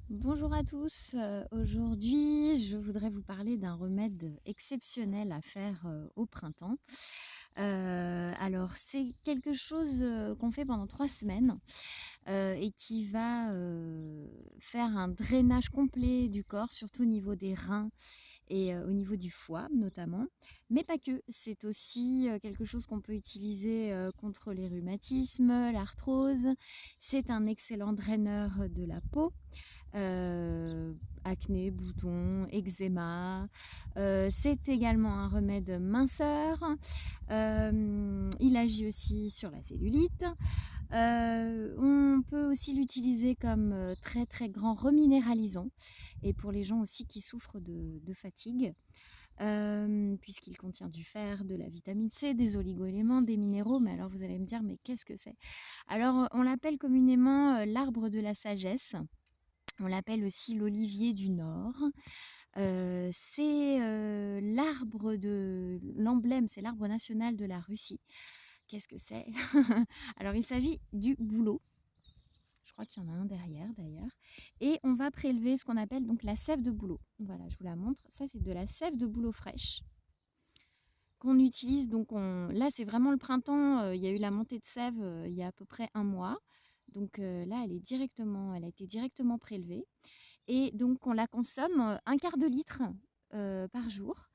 Bonjour à tous, aujourd'hui je voudrais vous parler d'un remède exceptionnel à faire, au printemps. Alors c'est quelque chose, qu'on fait pendant 3 semaines, et qui va, faire un drainage complet du corps, surtout au niveau des reins et au niveau du foie notamment, mais pas que. C'est aussi, quelque chose qu'on peut utiliser, contre les rhumatismes, l'arthrose. C'est un excellent draineur de la peau, acné, boutons, eczéma. C'est également un remède minceur. Il agit aussi sur la cellulite. On peut aussi l'utiliser comme très très grand reminéralisant et pour les gens aussi qui souffrent de fatigue. Puisqu'il contient du fer, de la vitamine C, des oligoéléments, des minéraux. Mais alors vous allez me dire, mais qu'est-ce que c'est? Alors on l'appelle communément l'arbre de la sagesse. On l'appelle aussi l'olivier du Nord. C'est l'emblème, c'est l'arbre national de la Russie. Qu'est-ce que c'est? Alors il s'agit du bouleau. Je crois qu'il y en a un derrière d'ailleurs. Et on va prélever ce qu'on appelle donc la sève de bouleau. Voilà, je vous la montre. Ça, c'est de la sève de bouleau fraîche qu'on utilise. Donc là, c'est vraiment le printemps. Il y a eu la montée de sève il y a à peu près un mois. Donc là, elle a été directement prélevée. Et donc on la consomme un quart de litre par jour.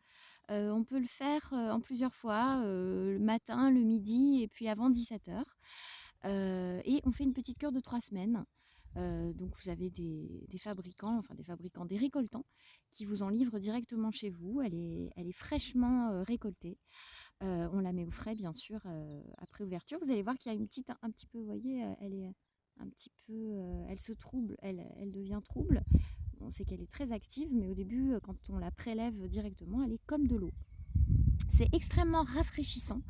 On peut le faire en plusieurs fois, le matin, le midi et puis avant 17h. Et on fait une petite cure de 3 semaines. Donc vous avez des fabricants, des récoltants qui vous en livrent directement chez vous. Elle est fraîchement récoltée. On la met au frais, bien sûr, après ouverture. Vous allez voir qu'il y a un petit peu, vous voyez, elle est un petit peu, elle se trouble, elle devient trouble. On sait qu'elle est très active, mais au début, quand on la prélève directement, elle est comme de l'eau. C'est extrêmement rafraîchissant.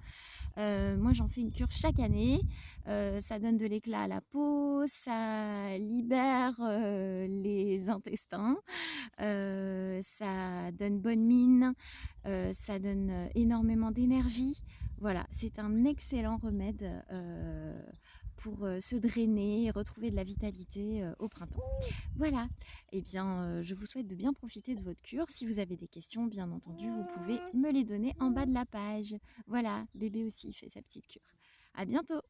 Moi, j'en fais une cure chaque année. Ça donne de l'éclat à la peau, ça libère les intestins, ça donne bonne mine, ça donne énormément d'énergie. Voilà, c'est un excellent remède pour se drainer et retrouver de la vitalité au printemps. Voilà, eh bien, je vous souhaite de bien profiter de votre cure. Si vous avez des questions, bien entendu, vous pouvez me les donner en bas de la page. Voilà, bébé aussi fait sa petite cure. À bientôt!